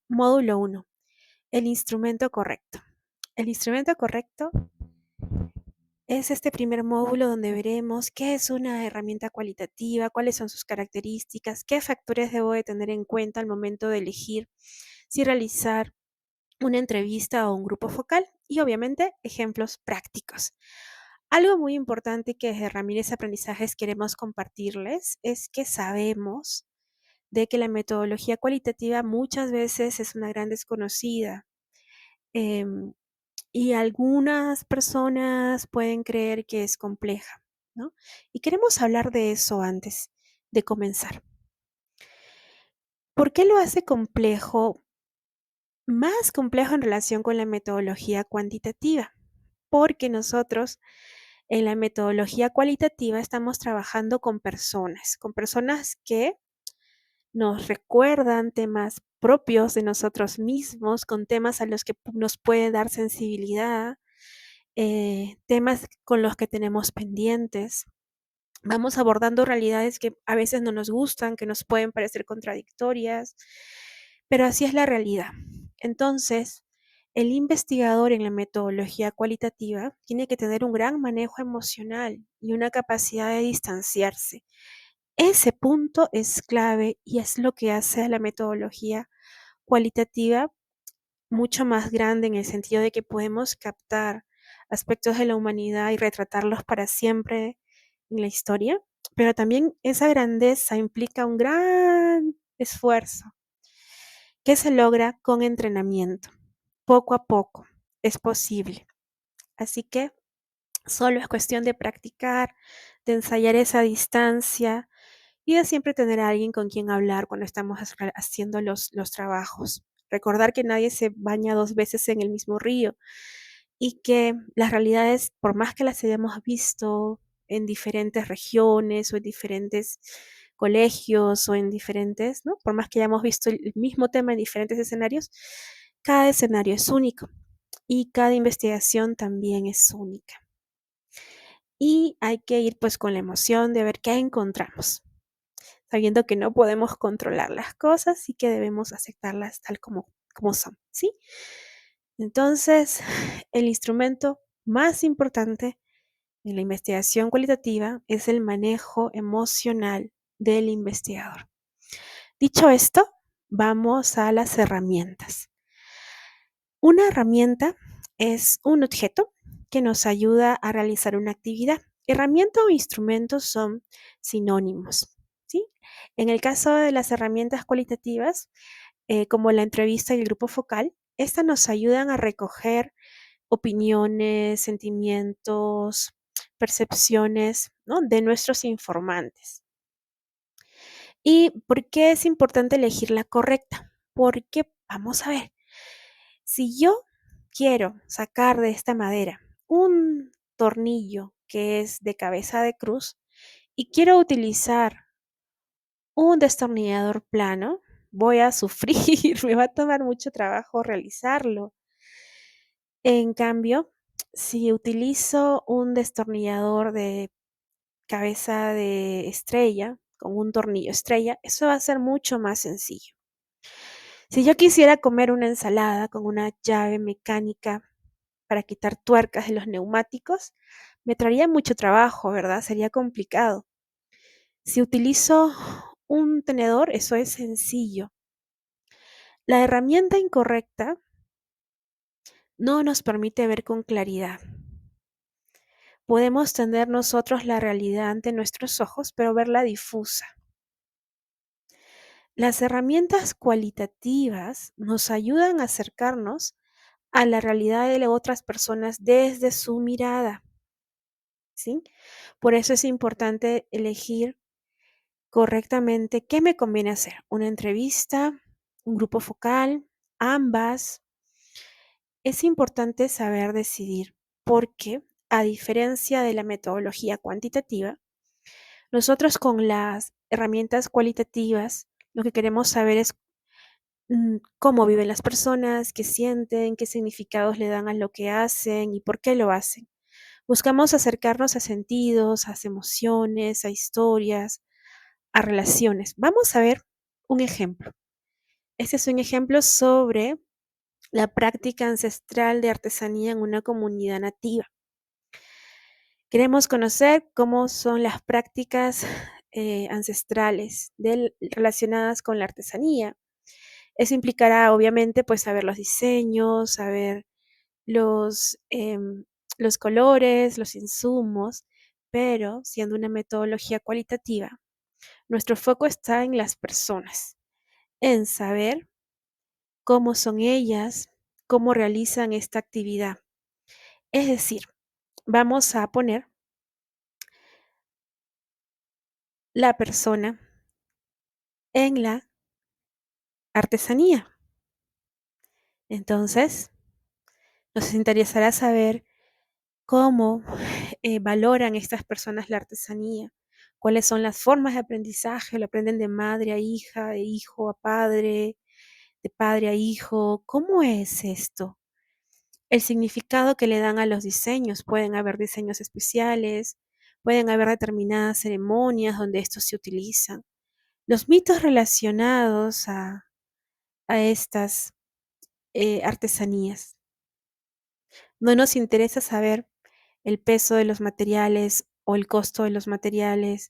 Módulo 1. El instrumento correcto. El instrumento correcto es este primer módulo donde veremos qué es una herramienta cualitativa, cuáles son sus características, qué factores debo de tener en cuenta al momento de elegir si realizar una entrevista o un grupo focal y obviamente ejemplos prácticos. Algo muy importante que desde Ramírez Aprendizajes queremos compartirles es que sabemos de que la metodología cualitativa muchas veces es una gran desconocida. em, y algunas personas pueden creer que es compleja, ¿no? Y queremos hablar de eso antes de comenzar. ¿Por qué lo hace complejo? Más complejo en relación con la metodología cuantitativa, porque nosotros en la metodología cualitativa estamos trabajando con personas que nos recuerdan temas propios de nosotros mismos, con temas a los que nos puede dar sensibilidad, temas con los que tenemos pendientes. Vamos abordando realidades que a veces no nos gustan, que nos pueden parecer contradictorias, pero así es la realidad. Entonces, el investigador en la metodología cualitativa tiene que tener un gran manejo emocional y una capacidad de distanciarse. Ese punto es clave y es lo que hace a la metodología cualitativa mucho más grande en el sentido de que podemos captar aspectos de la humanidad y retratarlos para siempre en la historia, pero también esa grandeza implica un gran esfuerzo que se logra con entrenamiento. Poco a poco es posible. Así que solo es cuestión de practicar, de ensayar esa distancia y de siempre tener a alguien con quien hablar cuando estamos haciendo los trabajos. Recordar que nadie se baña 2 veces en el mismo río y que las realidades, por más que las hayamos visto en diferentes regiones o en diferentes colegios o en diferentes, ¿no? Por más que hayamos visto el mismo tema en diferentes escenarios, cada escenario es único y cada investigación también es única. Y hay que ir pues con la emoción de ver qué encontramos, sabiendo que no podemos controlar las cosas y que debemos aceptarlas tal como son, ¿sí? Entonces, el instrumento más importante en la investigación cualitativa es el manejo emocional del investigador. Dicho esto, vamos a las herramientas. Una herramienta es un objeto que nos ayuda a realizar una actividad. Herramienta o instrumento son sinónimos, ¿sí? En el caso de las herramientas cualitativas, como la entrevista y el grupo focal, estas nos ayudan a recoger opiniones, sentimientos, percepciones, ¿no? De nuestros informantes. ¿Y por qué es importante elegir la correcta? Porque, vamos a ver, si yo quiero sacar de esta madera un tornillo que es de cabeza de cruz y quiero utilizar un destornillador plano, voy a sufrir, me va a tomar mucho trabajo realizarlo. En cambio, si utilizo un destornillador de cabeza de estrella, con un tornillo estrella, eso va a ser mucho más sencillo. Si yo quisiera comer una ensalada con una llave mecánica para quitar tuercas de los neumáticos, me traería mucho trabajo, ¿verdad? Sería complicado. Si utilizo un tenedor, eso es sencillo. La herramienta incorrecta no nos permite ver con claridad. Podemos tener nosotros la realidad ante nuestros ojos, pero verla difusa. Las herramientas cualitativas nos ayudan a acercarnos a la realidad de otras personas desde su mirada, ¿sí? Por eso es importante elegir correctamente qué me conviene hacer, una entrevista, un grupo focal, ambas. Es importante saber decidir porque, a diferencia de la metodología cuantitativa, nosotros con las herramientas cualitativas lo que queremos saber es cómo viven las personas, qué sienten, qué significados le dan a lo que hacen y por qué lo hacen. Buscamos acercarnos a sentidos, a emociones, a historias, a relaciones. Vamos a ver un ejemplo. Este es un ejemplo sobre la práctica ancestral de artesanía en una comunidad nativa. Queremos conocer cómo son las prácticas ancestrales relacionadas con la artesanía. Eso implicará, obviamente, pues saber los diseños, saber los, los colores, los insumos, pero siendo una metodología cualitativa, nuestro foco está en las personas, en saber cómo son ellas, cómo realizan esta actividad. Es decir, vamos a poner la persona en la artesanía. Entonces, nos interesará saber cómo valoran estas personas la artesanía, cuáles son las formas de aprendizaje, lo aprenden de madre a hija, de hijo a padre, de padre a hijo. ¿Cómo es esto? El significado que le dan a los diseños. Pueden haber diseños especiales, pueden haber determinadas ceremonias donde estos se utilizan. Los mitos relacionados a estas artesanías. No nos interesa saber el peso de los materiales o el costo de los materiales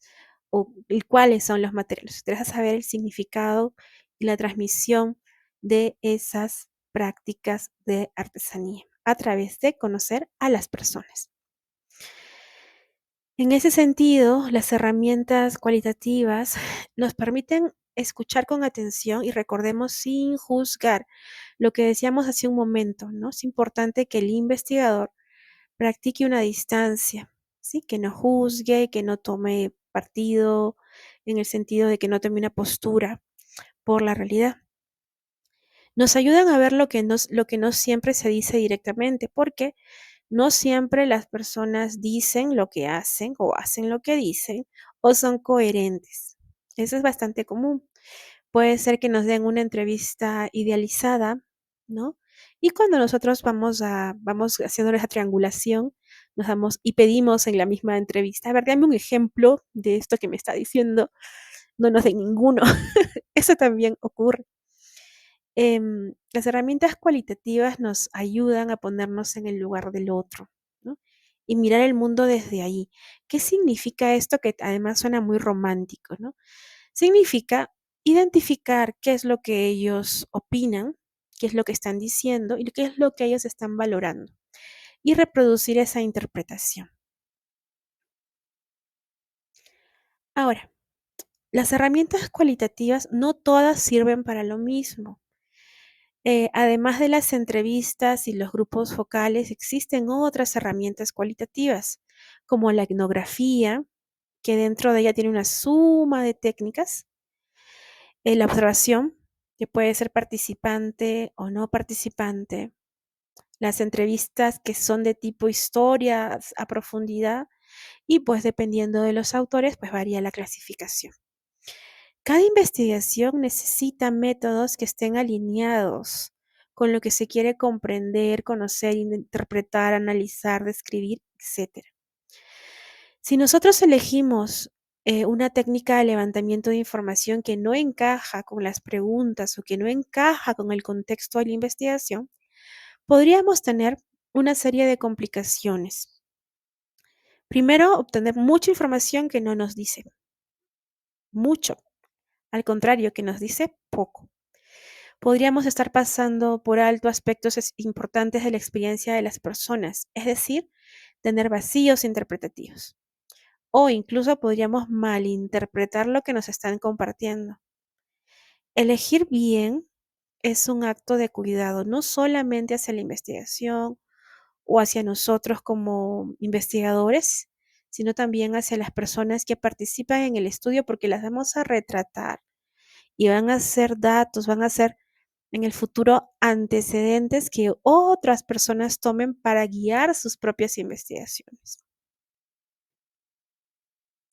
o cuáles son los materiales. Nos interesa saber el significado y la transmisión de esas prácticas de artesanía a través de conocer a las personas. En ese sentido, las herramientas cualitativas nos permiten escuchar con atención y recordemos sin juzgar lo que decíamos hace un momento, ¿no? Es importante que el investigador practique una distancia, ¿sí? Que no juzgue, que no tome partido, en el sentido de que no tome una postura por la realidad. Nos ayudan a ver lo que no siempre se dice directamente, porque no siempre las personas dicen lo que hacen o hacen lo que dicen o son coherentes. Eso es bastante común. Puede ser que nos den una entrevista idealizada, ¿no? Y cuando nosotros vamos haciendo esa triangulación, nos damos y pedimos en la misma entrevista, a ver, dame un ejemplo de esto que me está diciendo, no nos den ninguno. Eso también ocurre. Las herramientas cualitativas nos ayudan a ponernos en el lugar del otro, ¿no? Y mirar el mundo desde ahí. ¿Qué significa esto? Que además suena muy romántico, ¿no? Significa identificar qué es lo que ellos opinan, qué es lo que están diciendo y qué es lo que ellos están valorando y reproducir esa interpretación. Ahora, las herramientas cualitativas no todas sirven para lo mismo. Además de las entrevistas y los grupos focales, existen otras herramientas cualitativas, como la etnografía, que dentro de ella tiene una suma de técnicas, la observación, que puede ser participante o no participante, las entrevistas que son de tipo historias a profundidad y pues dependiendo de los autores, pues varía la clasificación. Cada investigación necesita métodos que estén alineados con lo que se quiere comprender, conocer, interpretar, analizar, describir, etcétera. Si nosotros elegimos una técnica de levantamiento de información que no encaja con las preguntas o que no encaja con el contexto de la investigación, podríamos tener una serie de complicaciones. Primero, obtener mucha información que no nos dice mucho, al contrario, que nos dice poco. Podríamos estar pasando por alto aspectos importantes de la experiencia de las personas, es decir, tener vacíos interpretativos. O incluso podríamos malinterpretar lo que nos están compartiendo. Elegir bien es un acto de cuidado, no solamente hacia la investigación o hacia nosotros como investigadores, sino también hacia las personas que participan en el estudio porque las vamos a retratar y van a ser datos, van a ser en el futuro antecedentes que otras personas tomen para guiar sus propias investigaciones.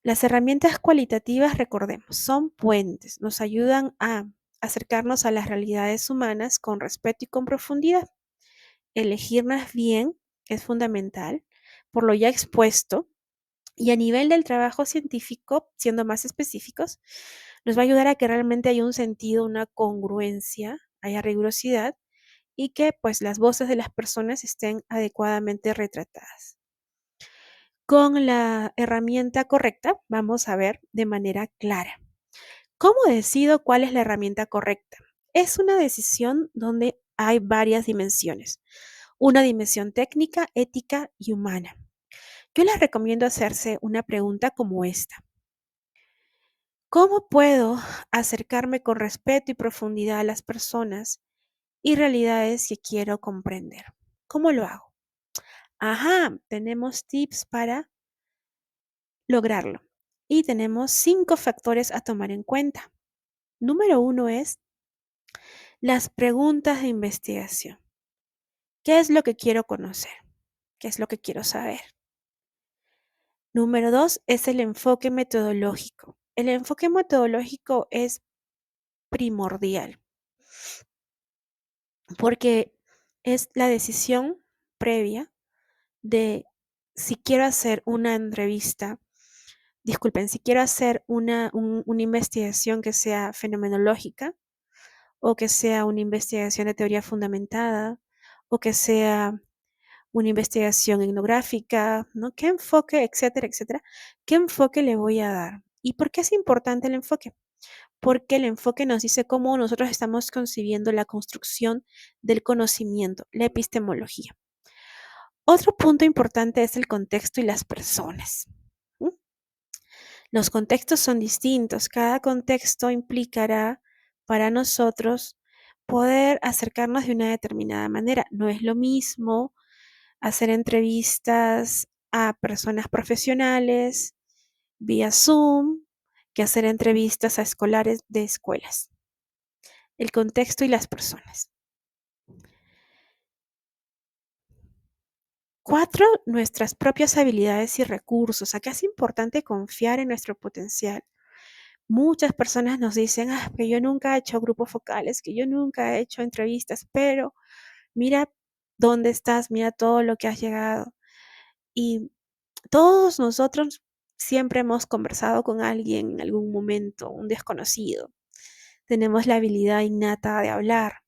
Las herramientas cualitativas, recordemos, son puentes, nos ayudan a acercarnos a las realidades humanas con respeto y con profundidad. Elegirlas bien es fundamental, por lo ya expuesto, y a nivel del trabajo científico, siendo más específicos, Nos va a ayudar a que realmente haya un sentido, una congruencia, haya rigurosidad y que pues las voces de las personas estén adecuadamente retratadas. Con la herramienta correcta vamos a ver de manera clara. ¿Cómo decido cuál es la herramienta correcta? Es una decisión donde hay varias dimensiones. Una dimensión técnica, ética y humana. Yo les recomiendo hacerse una pregunta como esta. ¿Cómo puedo acercarme con respeto y profundidad a las personas y realidades que quiero comprender? ¿Cómo lo hago? Ajá, tenemos tips para lograrlo. Y tenemos 5 factores a tomar en cuenta. Número 1 es las preguntas de investigación. ¿Qué es lo que quiero conocer? ¿Qué es lo que quiero saber? Número 2 es el enfoque metodológico. El enfoque metodológico es primordial porque es la decisión previa de si quiero hacer una entrevista, disculpen, si quiero hacer una investigación que sea fenomenológica o que sea una investigación de teoría fundamentada o que sea una investigación etnográfica, ¿no? ¿Qué enfoque, etcétera, etcétera? ¿Qué enfoque le voy a dar? ¿Y por qué es importante el enfoque? Porque el enfoque nos dice cómo nosotros estamos concibiendo la construcción del conocimiento, la epistemología. Otro punto importante es el contexto y las personas. ¿Mm? Los contextos son distintos. Cada contexto implicará para nosotros poder acercarnos de una determinada manera. No es lo mismo hacer entrevistas a personas profesionales vía Zoom que hacer entrevistas a escolares de escuelas. El contexto y las personas. 4, nuestras propias habilidades y recursos. Acá es importante confiar en nuestro potencial. Muchas personas nos dicen, que yo nunca he hecho grupos focales, que yo nunca he hecho entrevistas, pero mira dónde estás, mira todo lo que has llegado. Y todos nosotros siempre hemos conversado con alguien en algún momento, un desconocido. Tenemos la habilidad innata de hablar.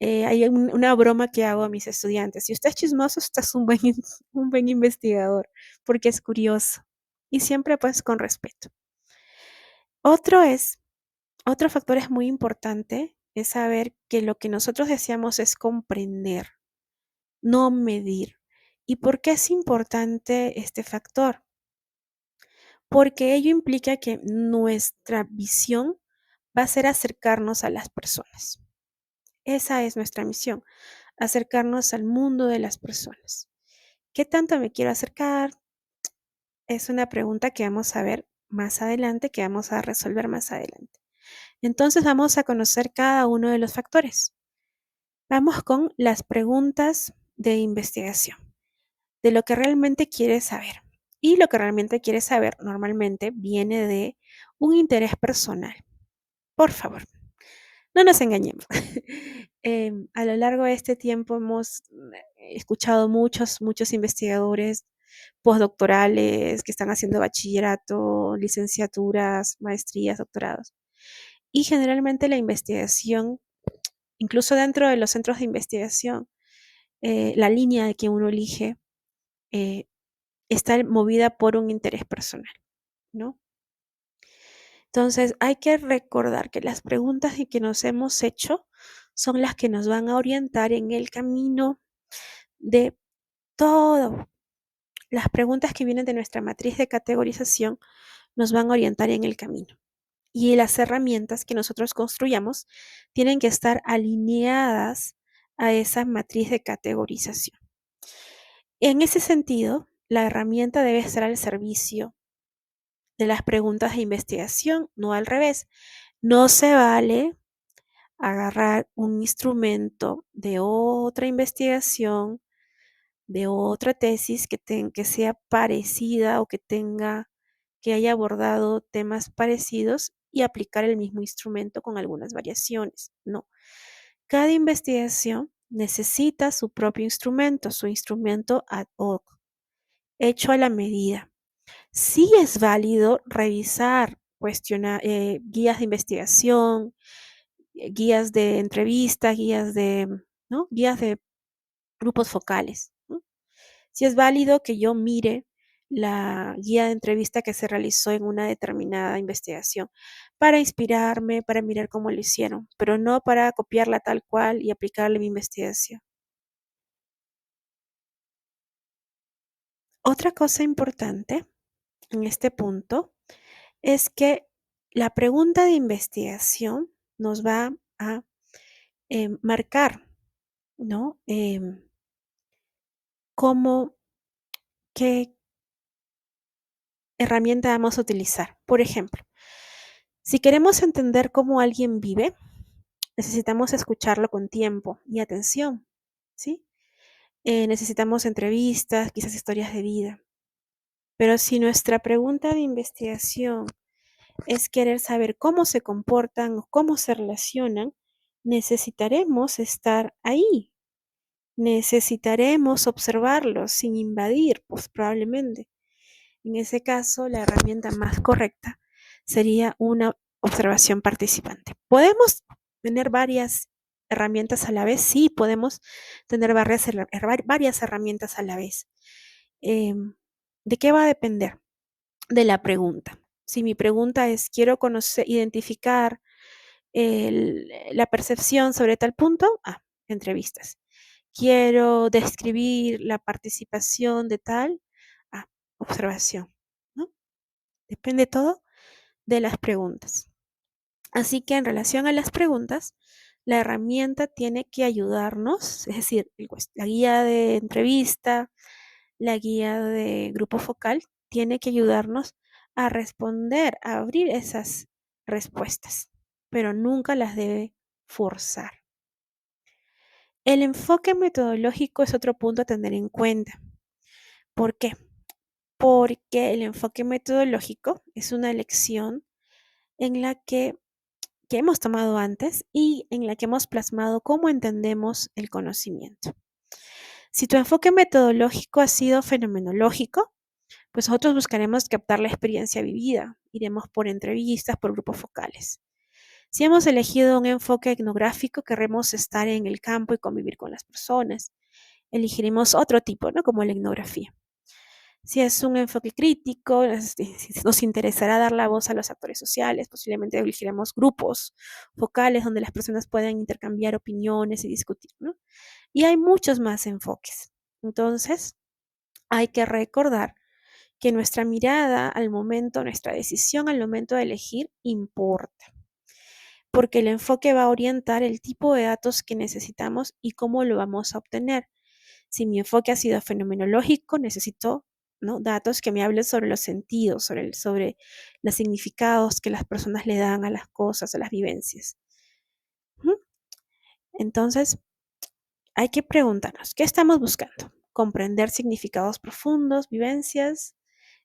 Hay una broma que hago a mis estudiantes. Si usted es chismoso, usted es un buen investigador, porque es curioso. Y siempre pues con respeto. Otro es, otro factor es muy importante, es saber que lo que nosotros deseamos es comprender, no medir. ¿Y por qué es importante este factor? Porque ello implica que nuestra visión va a ser acercarnos a las personas. Esa es nuestra misión, acercarnos al mundo de las personas. ¿Qué tanto me quiero acercar? Es una pregunta que vamos a ver más adelante, que vamos a resolver más adelante. Entonces vamos a conocer cada uno de los factores. Vamos con las preguntas de investigación, de lo que realmente quieres saber. Y lo que realmente quieres saber normalmente viene de un interés personal. Por favor, no nos engañemos. A lo largo de este tiempo hemos escuchado muchos investigadores postdoctorales que están haciendo bachillerato, licenciaturas, maestrías, doctorados. Y generalmente la investigación, incluso dentro de los centros de investigación, la línea que uno elige eh, está movida por un interés personal, ¿no? Entonces, hay que recordar que las preguntas que nos hemos hecho son las que nos van a orientar en el camino de todo. Las preguntas que vienen de nuestra matriz de categorización nos van a orientar en el camino. Y las herramientas que nosotros construyamos tienen que estar alineadas a esa matriz de categorización. En ese sentido, la herramienta debe estar al servicio de las preguntas de investigación, no al revés. No se vale agarrar un instrumento de otra investigación, de otra tesis que sea parecida o que haya abordado temas parecidos y aplicar el mismo instrumento con algunas variaciones. No. Cada investigación necesita su propio instrumento, su instrumento ad hoc, hecho a la medida. Sí es válido revisar guías de investigación, guías de entrevista, ¿no? Guías de grupos focales, ¿no? Si es válido que yo mire la guía de entrevista que se realizó en una determinada investigación para inspirarme, para mirar cómo lo hicieron, pero no para copiarla tal cual y aplicarle mi investigación. Otra cosa importante en este punto es que la pregunta de investigación nos va a marcar, ¿no? Cómo, qué herramienta vamos a utilizar. Por ejemplo, si queremos entender cómo alguien vive, necesitamos escucharlo con tiempo y atención, ¿sí? Necesitamos entrevistas, quizás historias de vida. Pero si nuestra pregunta de investigación es querer saber cómo se comportan o cómo se relacionan, necesitaremos estar ahí, necesitaremos observarlos sin invadir, pues probablemente. En ese caso, la herramienta más correcta sería una observación participante. ¿Podemos tener varias herramientas a la vez? Sí, podemos tener varias herramientas a la vez. ¿De qué va a depender? De la pregunta. Si mi pregunta es, quiero conocer, identificar la percepción sobre tal punto, entrevistas. Quiero describir la participación de tal, observación, ¿no? Depende todo de las preguntas. Así que en relación a las preguntas, la herramienta tiene que ayudarnos, es decir, la guía de entrevista, la guía de grupo focal, tiene que ayudarnos a responder, a abrir esas respuestas, pero nunca las debe forzar. El enfoque metodológico es otro punto a tener en cuenta. ¿Por qué? Porque el enfoque metodológico es una lección en la que hemos tomado antes y en la que hemos plasmado cómo entendemos el conocimiento. Si tu enfoque metodológico ha sido fenomenológico, pues nosotros buscaremos captar la experiencia vivida, iremos por entrevistas, por grupos focales. Si hemos elegido un enfoque etnográfico, querremos estar en el campo y convivir con las personas. Elegiremos otro tipo, ¿no? Como la etnografía. Si es un enfoque crítico, si nos interesará dar la voz a los actores sociales, posiblemente elegiremos grupos focales donde las personas puedan intercambiar opiniones y discutir, ¿no? Y hay muchos más enfoques. Entonces, hay que recordar que nuestra mirada al momento, nuestra decisión al momento de elegir importa, porque el enfoque va a orientar el tipo de datos que necesitamos y cómo lo vamos a obtener. Si mi enfoque ha sido fenomenológico, necesito, ¿no?, datos que me hablen sobre los sentidos, sobre los significados que las personas le dan a las cosas, a las vivencias. Ujú. Entonces, hay que preguntarnos, ¿qué estamos buscando? Comprender significados profundos, vivencias,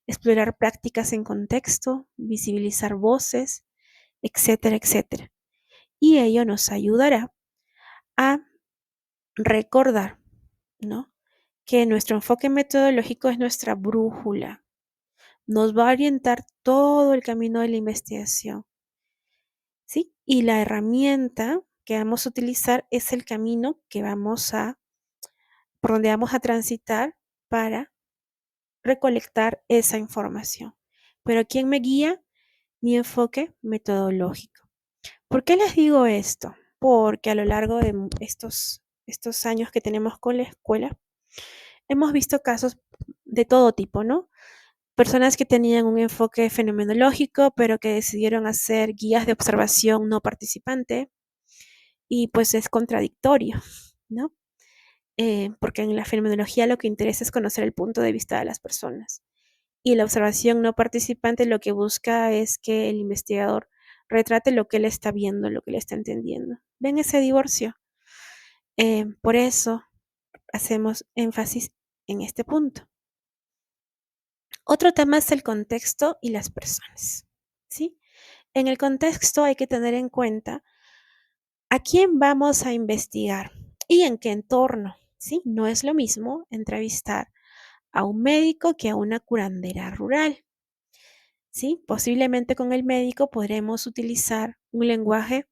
explorar prácticas en contexto, visibilizar voces, etcétera, etcétera. Y ello nos ayudará a recordar, ¿no?, que nuestro enfoque metodológico es nuestra brújula. Nos va a orientar todo el camino de la investigación, ¿sí? Y la herramienta que vamos a utilizar es el camino por donde vamos a transitar para recolectar esa información. Pero ¿quién me guía? Mi enfoque metodológico. ¿Por qué les digo esto? Porque a lo largo de estos años que tenemos con la escuela, hemos visto casos de todo tipo, ¿no? Personas que tenían un enfoque fenomenológico, pero que decidieron hacer guías de observación no participante, y pues es contradictorio, ¿no? Porque en la fenomenología lo que interesa es conocer el punto de vista de las personas. Y la observación no participante lo que busca es que el investigador retrate lo que él está viendo, lo que él está entendiendo. ¿Ven ese divorcio? Por eso hacemos énfasis en este punto. Otro tema es el contexto y las personas, ¿sí? En el contexto hay que tener en cuenta a quién vamos a investigar y en qué entorno, ¿sí? No es lo mismo entrevistar a un médico que a una curandera rural. ¿sí? Posiblemente con el médico podremos utilizar un lenguaje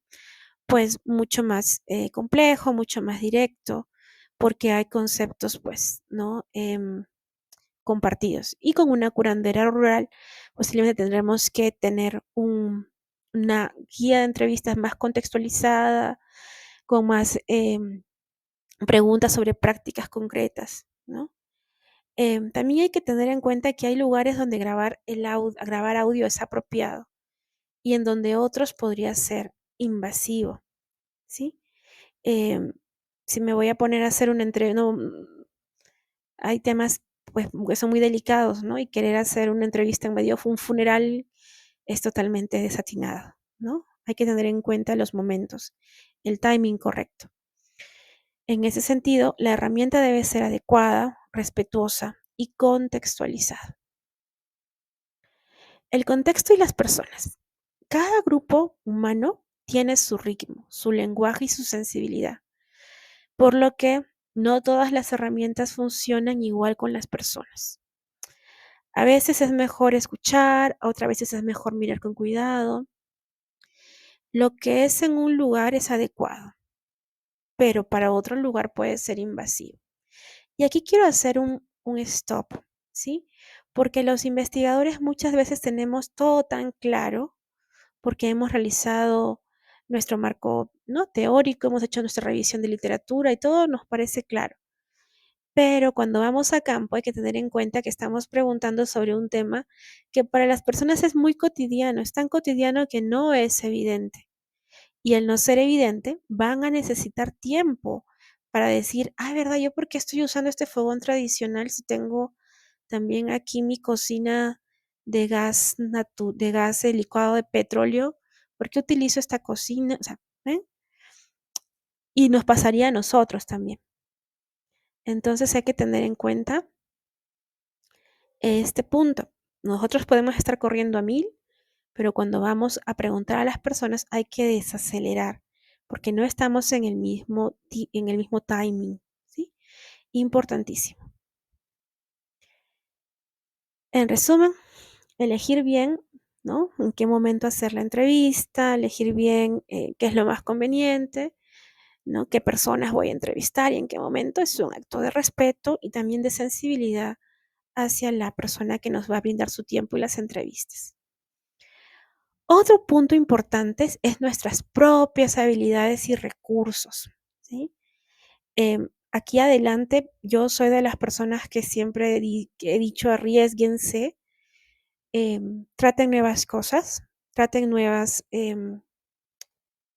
pues mucho más complejo, mucho más directo, porque hay conceptos pues, ¿no? Compartidos. Y con una curandera rural posiblemente tendremos que tener una guía de entrevistas más contextualizada, con más preguntas sobre prácticas concretas, ¿no? También hay que tener en cuenta que hay lugares donde grabar audio es apropiado y en donde otros podría ser invasivo, ¿sí? Em, si me voy a poner a hacer una entrevista, no, hay temas pues que son muy delicados, ¿no? Y querer hacer una entrevista en medio de un funeral es totalmente desatinado, ¿no? Hay que tener en cuenta los momentos, el timing correcto. En ese sentido, la herramienta debe ser adecuada, respetuosa y contextualizada. El contexto y las personas. Cada grupo humano tiene su ritmo, su lenguaje y su sensibilidad, por lo que no todas las herramientas funcionan igual con las personas. A veces es mejor escuchar, a otras veces es mejor mirar con cuidado. Lo que es en un lugar es adecuado, pero para otro lugar puede ser invasivo. Y aquí quiero hacer un stop, ¿sí? Porque los investigadores muchas veces tenemos todo tan claro porque hemos realizado nuestro marco, ¿no? Teórico, hemos hecho nuestra revisión de literatura y todo nos parece claro. Pero cuando vamos a campo hay que tener en cuenta que estamos preguntando sobre un tema que para las personas es muy cotidiano, es tan cotidiano que no es evidente. Y al no ser evidente, van a necesitar tiempo para decir, ah, ¿verdad? ¿Yo por qué estoy usando este fogón tradicional si tengo también aquí mi cocina de gas licuado de petróleo? ¿Por qué utilizo esta cocina? O sea, ¿ven? Y nos pasaría a nosotros también. Entonces hay que tener en cuenta este punto. Nosotros podemos estar corriendo a 1000, pero cuando vamos a preguntar a las personas hay que desacelerar, porque no estamos en el mismo timing, ¿sí? Importantísimo. En resumen, elegir bien, ¿no? En qué momento hacer la entrevista, elegir bien qué es lo más conveniente, ¿no? Qué personas voy a entrevistar y en qué momento es un acto de respeto y también de sensibilidad hacia la persona que nos va a brindar su tiempo y las entrevistas. Otro punto importante es nuestras propias habilidades y recursos, ¿sí? Aquí adelante, yo soy de las personas que siempre que he dicho: "Arriésguense, traten nuevas cosas, traten nuevas,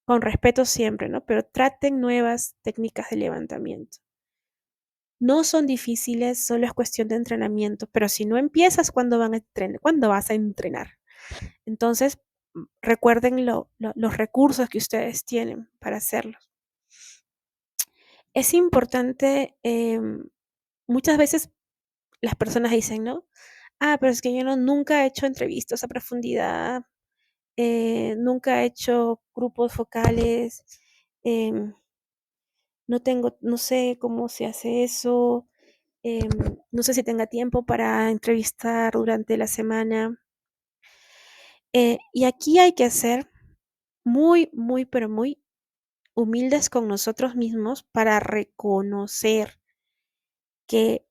con respeto siempre, ¿no? Pero traten nuevas técnicas de levantamiento. No son difíciles, solo es cuestión de entrenamiento, pero si no empiezas, ¿cuándo vas a entrenar? Entonces, recuerden los recursos que ustedes tienen para hacerlo. Es importante, muchas veces las personas dicen, ¿no? Ah, pero es que yo nunca he hecho entrevistas a profundidad, nunca he hecho grupos focales, em, no sé cómo se hace eso, em, no sé si tenga tiempo para entrevistar durante la semana. Y aquí hay que ser muy, muy, pero muy humildes con nosotros mismos para reconocer que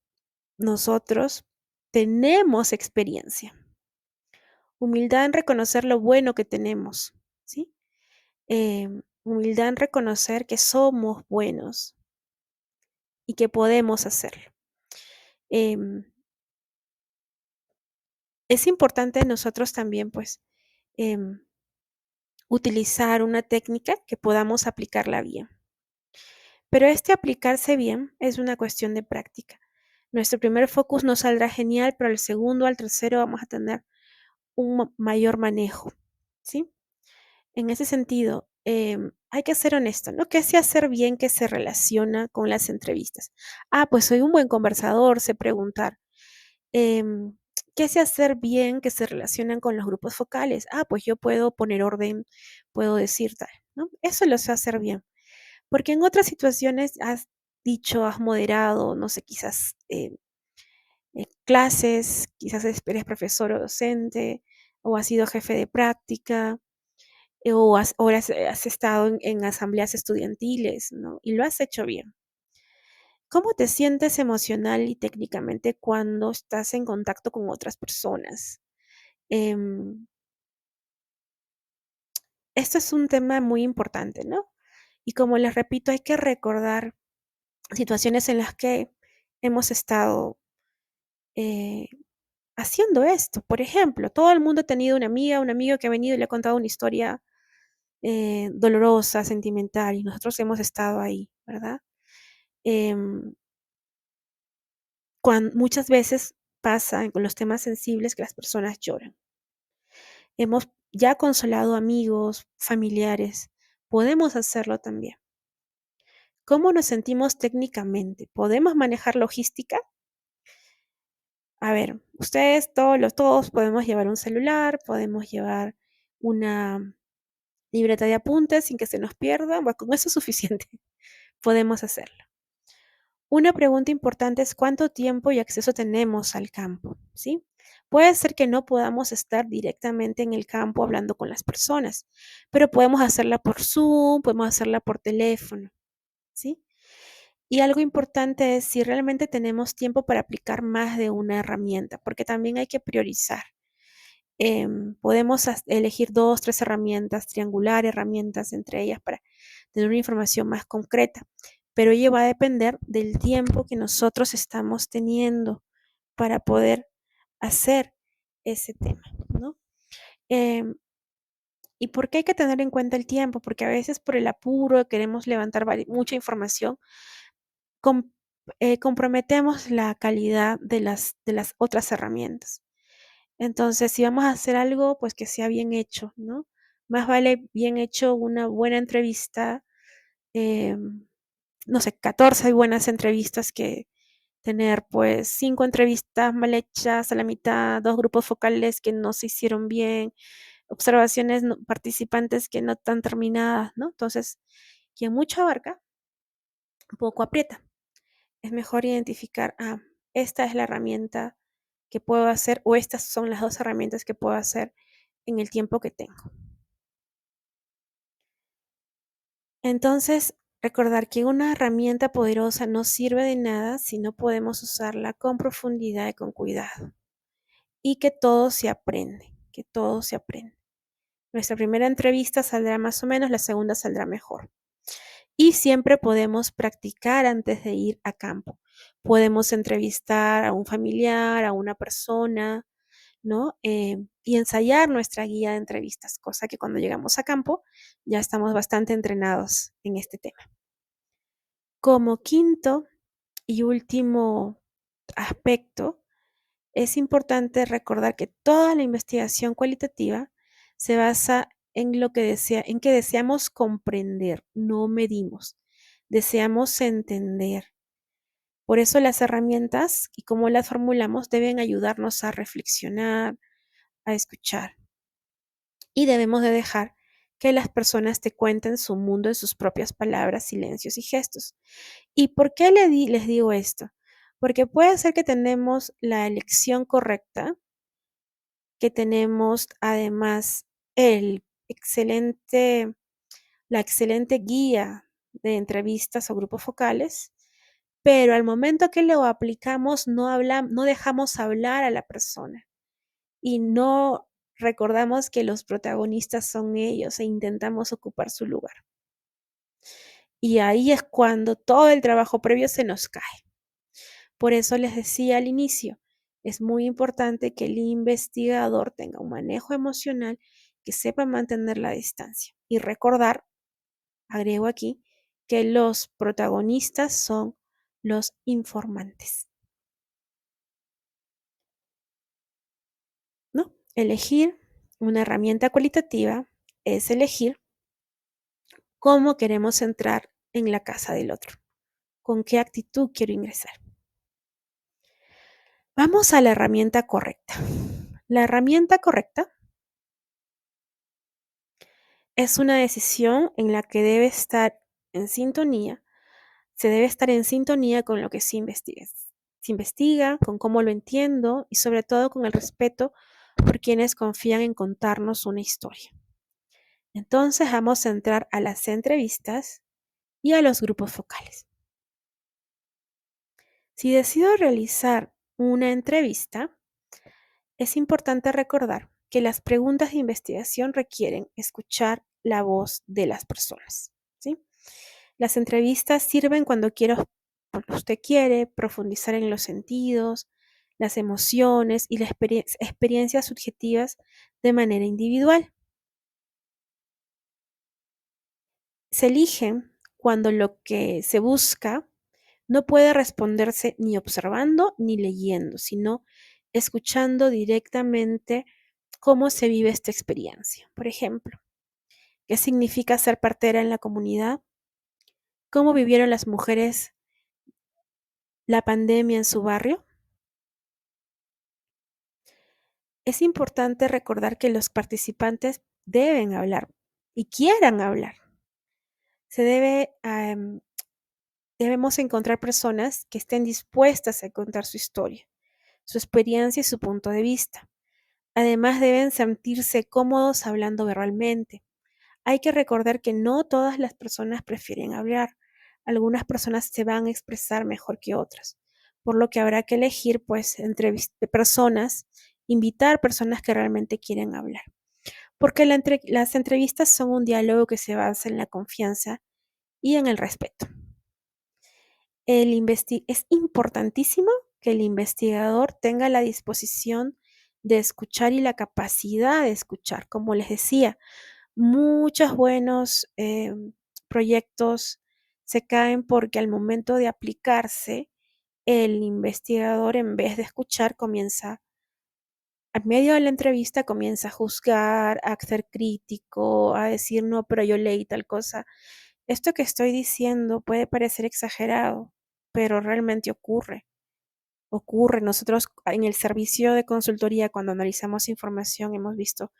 nosotros tenemos experiencia. Humildad en reconocer lo bueno que tenemos, ¿sí? Humildad en reconocer que somos buenos y que podemos hacerlo. Em, es importante nosotros también, pues, em, utilizar una técnica que podamos aplicarla bien. Pero este aplicarse bien es una cuestión de práctica. Nuestro primer focus nos saldrá genial, pero al segundo, al tercero vamos a tener un mayor manejo, ¿sí? En ese sentido, hay que ser honesto, ¿no? ¿Qué sé hacer bien que se relaciona con las entrevistas? Ah, pues soy un buen conversador, sé preguntar. Em, ¿Qué sé hacer bien que se relacionan con los grupos focales? Ah, pues yo puedo poner orden, puedo decir tal, ¿no? Eso lo sé hacer bien. Porque en otras situaciones has dicho, has moderado, no sé, quizás clases, quizás eres profesor o docente, o has sido jefe de práctica, o has estado en asambleas estudiantiles, ¿no? Y lo has hecho bien. ¿Cómo te sientes emocional y técnicamente cuando estás en contacto con otras personas? Em, Esto es un tema muy importante, ¿no? Y como les repito, hay que recordar situaciones en las que hemos estado eh, haciendo esto. Por ejemplo, todo el mundo ha tenido una amiga, un amigo que ha venido y le ha contado una historia dolorosa, sentimental, y nosotros hemos estado ahí, ¿verdad? Em, Muchas veces pasa con los temas sensibles que las personas lloran. Hemos ya consolado amigos, familiares, podemos hacerlo también. ¿Cómo nos sentimos técnicamente? ¿Podemos manejar logística? A ver, ustedes todos podemos llevar un celular, podemos llevar una libreta de apuntes sin que se nos pierda, bueno, con eso es suficiente, podemos hacerlo. Una pregunta importante es cuánto tiempo y acceso tenemos al campo, ¿sí? Puede ser que no podamos estar directamente en el campo hablando con las personas, pero podemos hacerla por Zoom, podemos hacerla por teléfono, ¿sí? Y algo importante es si realmente tenemos tiempo para aplicar más de una herramienta, porque también hay que priorizar. Podemos elegir 2, 3 herramientas, triangular herramientas entre ellas para tener una información más concreta, pero ello va a depender del tiempo que nosotros estamos teniendo para poder hacer ese tema, ¿no? Em, ¿Y por qué hay que tener en cuenta el tiempo? Porque a veces por el apuro queremos levantar mucha información, com comprometemos la calidad de las otras herramientas. Entonces, si vamos a hacer algo, pues que sea bien hecho, ¿no? Más vale bien hecho una buena entrevista, em, no sé, 14 buenas entrevistas que tener, pues, 5 entrevistas mal hechas a la mitad, 2 grupos focales que no se hicieron bien, observaciones participantes que no están terminadas, ¿no? Entonces, quien mucho abarca, poco aprieta. Es mejor identificar, esta es la herramienta que puedo hacer o estas son las 2 herramientas que puedo hacer en el tiempo que tengo. Entonces, recordar que una herramienta poderosa no sirve de nada si no podemos usarla con profundidad y con cuidado. Y que todo se aprende, que todo se aprende. Nuestra primera entrevista saldrá más o menos, la segunda saldrá mejor. Y siempre podemos practicar antes de ir a campo. Podemos entrevistar a un familiar, a una persona, ¿no? Y ensayar nuestra guía de entrevistas, cosa que cuando llegamos a campo ya estamos bastante entrenados en este tema. Como quinto y último aspecto, es importante recordar que toda la investigación cualitativa se basa en que deseamos comprender, no medimos, deseamos entender. Por eso las herramientas y cómo las formulamos deben ayudarnos a reflexionar, a escuchar. Y debemos de dejar que las personas te cuenten su mundo en sus propias palabras, silencios y gestos. ¿Y por qué les digo esto? Porque puede ser que tenemos la elección correcta, que tenemos además el excelente la excelente guía de entrevistas o grupos focales, pero al momento que lo aplicamos no dejamos hablar a la persona y no recordamos que los protagonistas son ellos e intentamos ocupar su lugar. Y ahí es cuando todo el trabajo previo se nos cae. Por eso les decía al inicio, es muy importante que el investigador tenga un manejo emocional, que sepa mantener la distancia y recordar, agrego aquí, que los protagonistas son los informantes, ¿no? Elegir una herramienta cualitativa es elegir cómo queremos entrar en la casa del otro, con qué actitud quiero ingresar. Vamos a la herramienta correcta. La herramienta correcta es una decisión en la que en sintonía, se debe estar en sintonía con lo que se investiga. Se investiga, con cómo lo entiendo y sobre todo con el respeto por quienes confían en contarnos una historia. Entonces vamos a entrar a las entrevistas y a los grupos focales. Si decido realizar una entrevista, es importante recordar que las preguntas de investigación requieren escuchar la voz de las personas, ¿sí? Las entrevistas sirven cuando usted quiere profundizar en los sentidos, las emociones y las experiencias subjetivas de manera individual. Se eligen cuando lo que se busca no puede responderse ni observando ni leyendo, sino escuchando directamente cómo se vive esta experiencia. Por ejemplo, ¿qué significa ser partera en la comunidad? ¿Cómo vivieron las mujeres la pandemia en su barrio? Es importante recordar que los participantes deben hablar y quieran hablar. Se debe, debemos encontrar personas que estén dispuestas a contar su historia, su experiencia y su punto de vista. Además, deben sentirse cómodos hablando verbalmente. Hay que recordar que no todas las personas prefieren hablar. Algunas personas se van a expresar mejor que otras, por lo que habrá que elegir, pues, invitar personas que realmente quieren hablar. Porque las entrevistas son un diálogo que se basa en la confianza y en el respeto. Es importantísimo que el investigador tenga la disposición de escuchar y la capacidad de escuchar. Como les decía, muchos buenos proyectos se caen porque al momento de aplicarse, el investigador en vez de escuchar comienza, en medio de la entrevista comienza a juzgar, a ser crítico, a decir, no, pero yo leí tal cosa. Esto que estoy diciendo puede parecer exagerado, pero realmente ocurre. Ocurre. Nosotros en el servicio de consultoría, cuando analizamos información, hemos visto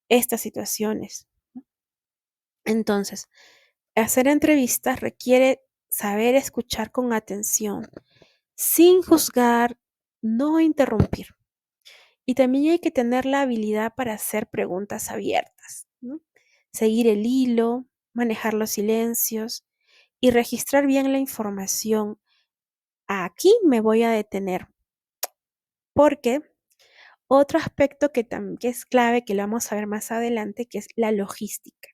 estas situaciones. Entonces, hacer entrevistas requiere saber escuchar con atención, sin juzgar, no interrumpir. Y también hay que tener la habilidad para hacer preguntas abiertas, ¿no? Seguir el hilo, manejar los silencios y registrar bien la información. Aquí me voy a detener porque otro aspecto que es clave, que lo vamos a ver más adelante, que es la logística.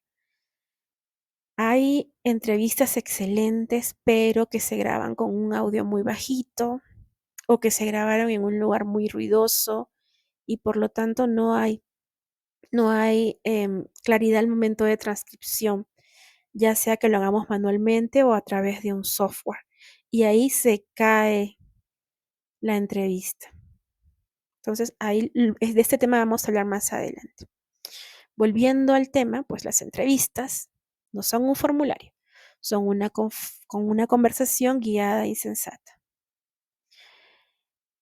Hay entrevistas excelentes, pero que se graban con un audio muy bajito o que se grabaron en un lugar muy ruidoso y por lo tanto no hay claridad al momento de transcripción, ya sea que lo hagamos manualmente o a través de un software. Y ahí se cae la entrevista. Entonces, de este tema vamos a hablar más adelante. Volviendo al tema, pues las entrevistas no son un formulario, son con una conversación guiada y sensata.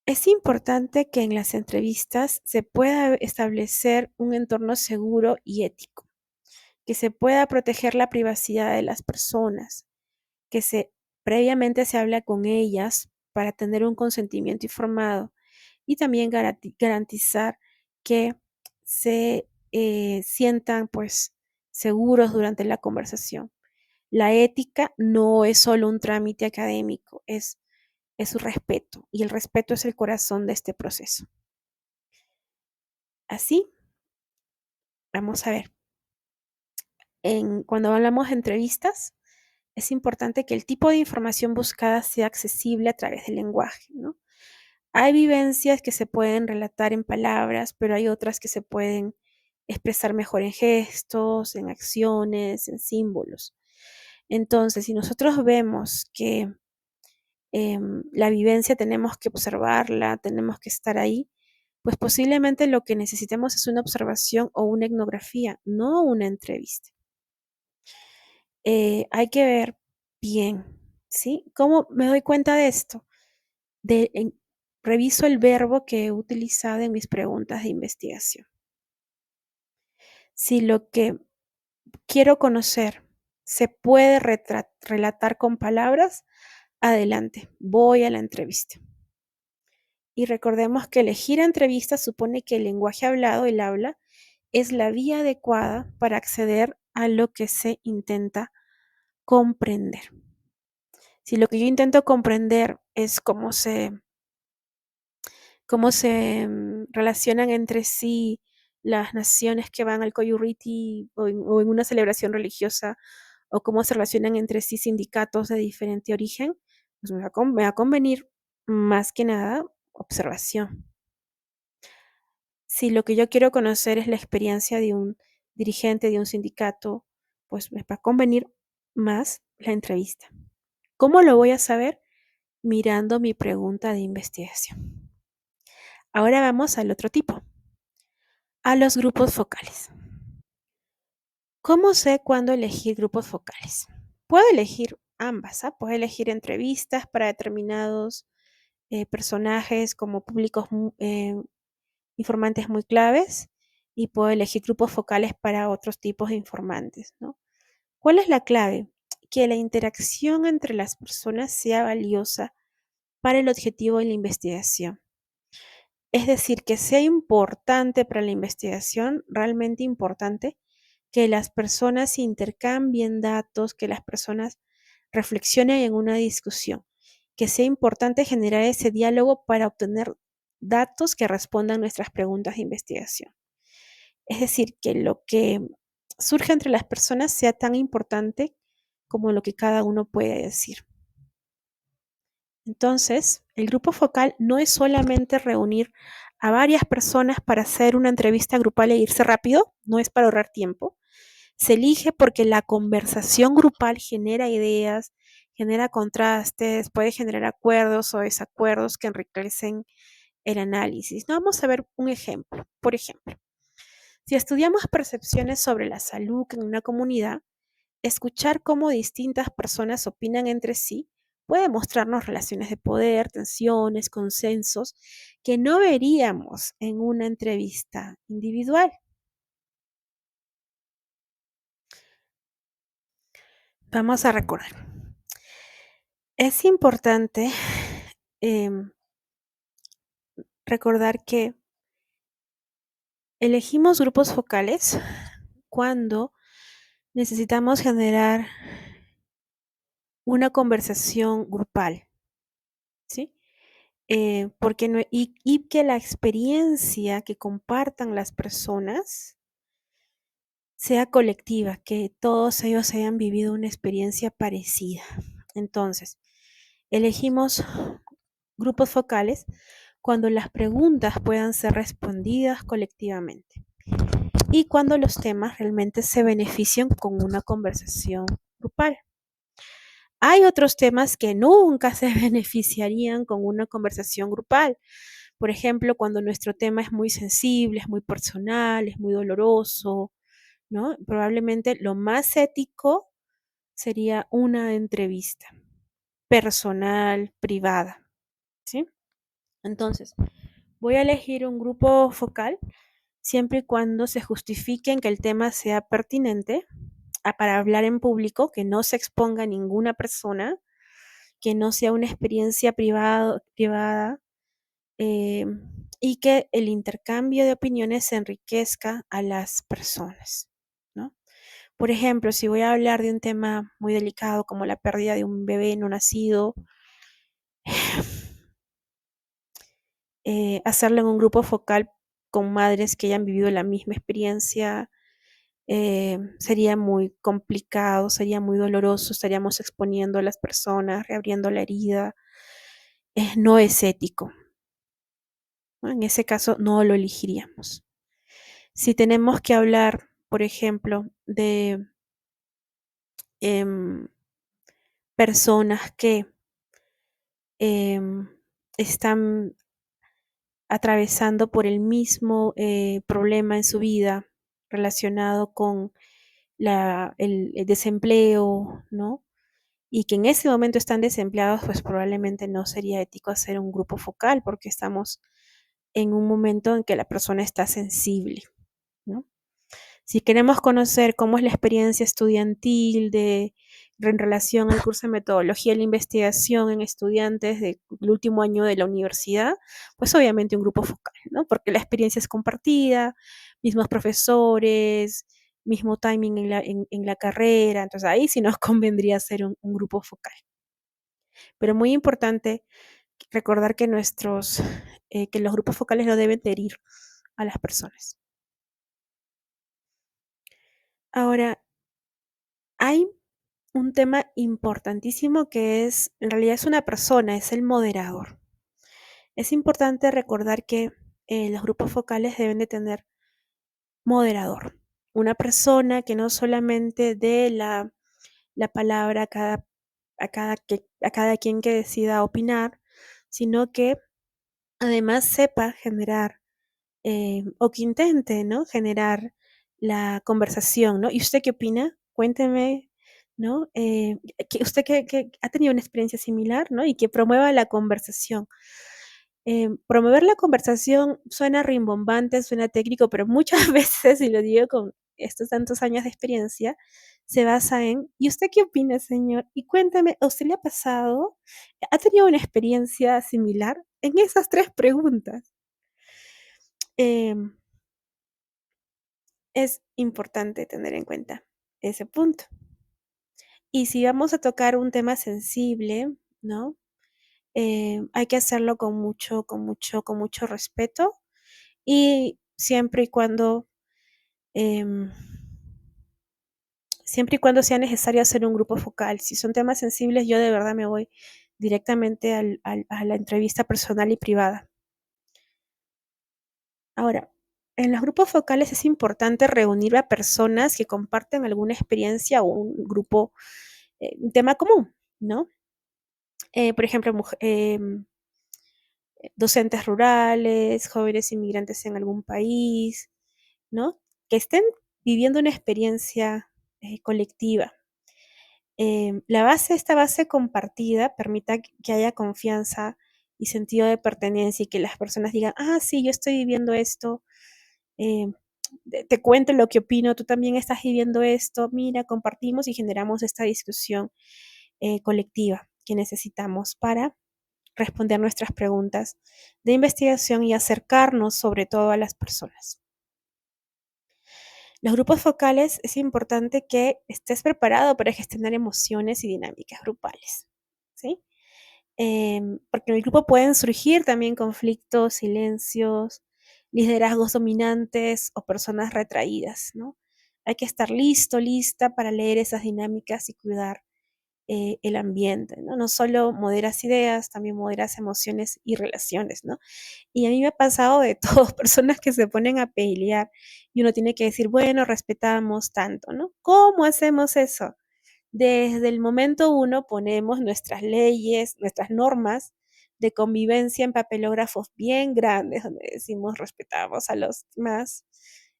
Es importante que en las entrevistas se pueda establecer un entorno seguro y ético, que se pueda proteger la privacidad de las personas, que previamente se habla con ellas para tener un consentimiento informado y también garantizar que se sientan pues seguros durante la conversación. La ética no es solo un trámite académico, es su respeto y el respeto es el corazón de este proceso. Así, vamos a ver, cuando hablamos de entrevistas, es importante que el tipo de información buscada sea accesible a través del lenguaje, ¿no? Hay vivencias que se pueden relatar en palabras, pero hay otras que se pueden expresar mejor en gestos, en acciones, en símbolos. Entonces, si nosotros vemos que la vivencia tenemos que observarla, tenemos que estar ahí, pues posiblemente lo que necesitemos es una observación o una etnografía, no una entrevista. Hay que ver bien, ¿sí? ¿Cómo me doy cuenta de esto? De en Reviso el verbo que he utilizado en mis preguntas de investigación. Si lo que quiero conocer se puede relatar con palabras, adelante, voy a la entrevista. Y recordemos que elegir entrevistas supone que el lenguaje hablado, el habla, es la vía adecuada para acceder a lo que se intenta comprender. Si lo que yo intento comprender es cómo se relacionan entre sí las naciones que van al Coyurriti o en una celebración religiosa, o cómo se relacionan entre sí sindicatos de diferente origen, pues me va a convenir más que nada observación. Si lo que yo quiero conocer es la experiencia de un dirigente de un sindicato, pues me va a convenir más la entrevista. ¿Cómo lo voy a saber? Mirando mi pregunta de investigación. Ahora vamos al otro tipo, a los grupos focales. ¿Cómo sé cuándo elegir grupos focales? Puedo elegir ambas, puedo elegir entrevistas para determinados personajes como públicos informantes muy claves, y puedo elegir grupos focales para otros tipos de informantes, ¿no? ¿Cuál es la clave? Que la interacción entre las personas sea valiosa para el objetivo de la investigación. Es decir, que sea importante para la investigación, realmente importante, que las personas intercambien datos, que las personas reflexionen en una discusión, que sea importante generar ese diálogo para obtener datos que respondan nuestras preguntas de investigación. Es decir, que lo que surge entre las personas sea tan importante como lo que cada uno puede decir. Entonces, el grupo focal no es solamente reunir a varias personas para hacer una entrevista grupal e irse rápido, no es para ahorrar tiempo. Se elige porque la conversación grupal genera ideas, genera contrastes, puede generar acuerdos o desacuerdos que enriquecen el análisis. No, vamos a ver un ejemplo. Por ejemplo, si estudiamos percepciones sobre la salud en una comunidad, escuchar cómo distintas personas opinan entre sí puede mostrarnos relaciones de poder, tensiones, consensos que no veríamos en una entrevista individual. Vamos a recordar. Es importante em, recordar que elegimos grupos focales cuando necesitamos generar una conversación grupal, ¿sí? Porque y que la experiencia que compartan las personas sea colectiva, que todos ellos hayan vivido una experiencia parecida. Entonces, elegimos grupos focales cuando las preguntas puedan ser respondidas colectivamente y cuando los temas realmente se benefician con una conversación grupal. Hay otros temas que nunca se beneficiarían con una conversación grupal. Por ejemplo, cuando nuestro tema es muy sensible, es muy personal, es muy doloroso, ¿no? Probablemente lo más ético sería una entrevista personal, privada, ¿sí? Entonces, voy a elegir un grupo focal siempre y cuando se justifiquen que el tema sea pertinente para hablar en público, que no se exponga a ninguna persona, que no sea una experiencia privada, eh, y que el intercambio de opiniones enriquezca a las personas, ¿no? Por ejemplo, si voy a hablar de un tema muy delicado como la pérdida de un bebé no nacido, hacerlo en un grupo focal con madres que hayan vivido la misma experiencia, sería muy complicado, sería muy doloroso, estaríamos exponiendo a las personas, reabriendo la herida, no es ético, ¿no? En ese caso no lo elegiríamos. Si tenemos que hablar, por ejemplo, de em, personas que em, están atravesando por el mismo problema en su vida relacionado con el desempleo, ¿no? Y que en ese momento están desempleados, pues probablemente no sería ético hacer un grupo focal porque estamos en un momento en que la persona está sensible, ¿no? Si queremos conocer cómo es la experiencia estudiantil de en relación al curso de metodología de la investigación en estudiantes del último año de la universidad, pues obviamente un grupo focal, ¿no? Porque la experiencia es compartida, mismos profesores, mismo timing en la carrera, entonces ahí sí nos convendría hacer un grupo focal. Pero muy importante recordar que que los grupos focales no deben herir a las personas. Ahora, hay un tema importantísimo que en realidad es una persona, es el moderador. Es importante recordar que los grupos focales deben de tener moderador, una persona que no solamente dé la palabra a cada quien que decida opinar, sino que además sepa generar o que intente, ¿no? Generar la conversación, ¿no? ¿Y usted qué opina? Cuénteme, ¿no? Que usted que ha tenido una experiencia similar, ¿no? Y que promueva la conversación. Promover la conversación suena rimbombante, suena técnico, pero muchas veces, y lo digo con estos tantos años de experiencia, se basa en, ¿y usted qué opina, señor? Y cuéntame, ¿a usted le ha pasado? ¿Ha tenido una experiencia similar? En esas 3 preguntas. Em, es importante tener en cuenta ese punto. Y si vamos a tocar un tema sensible, ¿no? Hay que hacerlo con mucho respeto y em, siempre y cuando sea necesario hacer un grupo focal. Si son temas sensibles, yo de verdad me voy directamente a la entrevista personal y privada. Ahora, en los grupos focales es importante reunir a personas que comparten alguna experiencia o un tema común, ¿no? Por ejemplo, docentes rurales, jóvenes inmigrantes en algún país, ¿no? Que estén viviendo una experiencia colectiva. Esta base compartida permita que haya confianza y sentido de pertenencia y que las personas digan, ah, sí, yo estoy viviendo esto, eh, te cuento lo que opino, tú también estás viviendo esto, mira, compartimos y generamos esta discusión colectiva que necesitamos para responder nuestras preguntas de investigación y acercarnos sobre todo a las personas. Los grupos focales es importante que estés preparado para gestionar emociones y dinámicas grupales, ¿sí? Porque en el grupo pueden surgir también conflictos, silencios, liderazgos dominantes o personas retraídas, ¿no? Hay que estar listo, lista para leer esas dinámicas y cuidar el ambiente, ¿no? No solo moderas ideas, también moderas emociones y relaciones, ¿no? Y a mí me ha pasado de todo, personas que se ponen a pelear y uno tiene que decir, bueno, respetamos tanto, ¿no? ¿Cómo hacemos eso? Desde el momento uno ponemos nuestras leyes, nuestras normas de convivencia en papelógrafos bien grandes, donde decimos respetamos a los demás,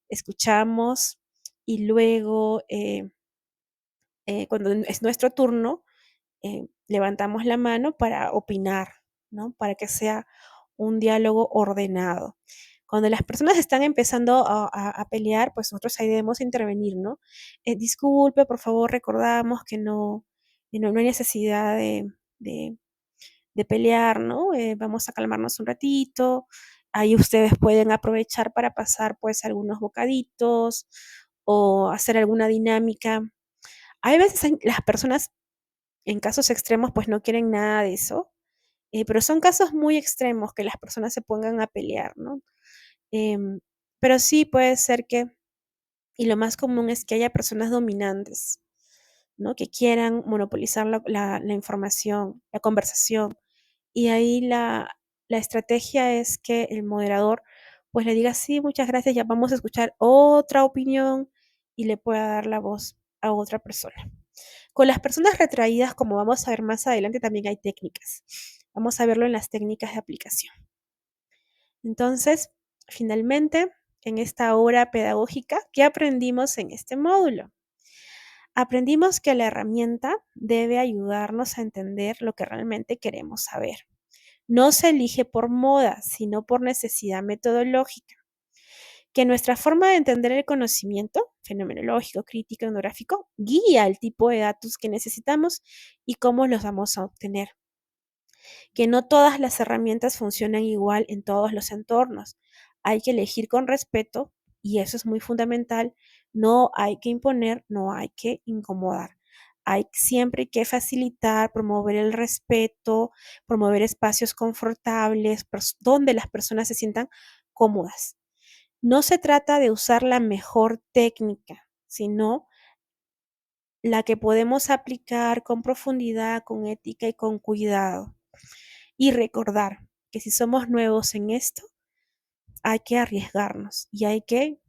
escuchamos y luego, cuando es nuestro turno, levantamos la mano para opinar, ¿no? Para que sea un diálogo ordenado. Cuando las personas están empezando a pelear, pues nosotros ahí debemos intervenir, ¿no? Disculpe, por favor, recordamos que no hay necesidad de, de pelear, ¿no? Vamos a calmarnos un ratito. Ahí ustedes pueden aprovechar para pasar pues algunos bocaditos o hacer alguna dinámica. Hay veces las personas en casos extremos, pues no quieren nada de eso, pero son casos muy extremos que las personas se pongan a pelear, ¿no? Em, pero sí puede ser y lo más común es que haya personas dominantes, ¿no? Que quieran monopolizar la información, la conversación. Y ahí la estrategia es que el moderador pues le diga, sí, muchas gracias, ya vamos a escuchar otra opinión y le pueda dar la voz a otra persona. Con las personas retraídas, como vamos a ver más adelante, también hay técnicas. Vamos a verlo en las técnicas de aplicación. Entonces, finalmente, en esta hora pedagógica, ¿qué aprendimos en este módulo? Aprendimos que la herramienta debe ayudarnos a entender lo que realmente queremos saber. No se elige por moda, sino por necesidad metodológica. que nuestra forma de entender el conocimiento fenomenológico, crítico, etnográfico, guía el tipo de datos que necesitamos y cómo los vamos a obtener. Que no todas las herramientas funcionan igual en todos los entornos. Hay que elegir con respeto y eso es muy fundamental. No hay que imponer, no hay que incomodar. Hay siempre que facilitar, promover el respeto, promover espacios confortables, donde las personas se sientan cómodas. No se trata de usar la mejor técnica, sino la que podemos aplicar con profundidad, con ética y con cuidado. Y recordar que si somos nuevos en esto, hay que arriesgarnos y hay que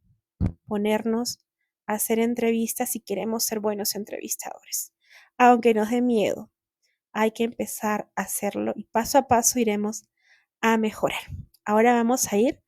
ponernos a hacer entrevistas si queremos ser buenos entrevistadores. Aunque nos dé miedo, hay que empezar a hacerlo y paso a paso iremos a mejorar. Ahora vamos a ir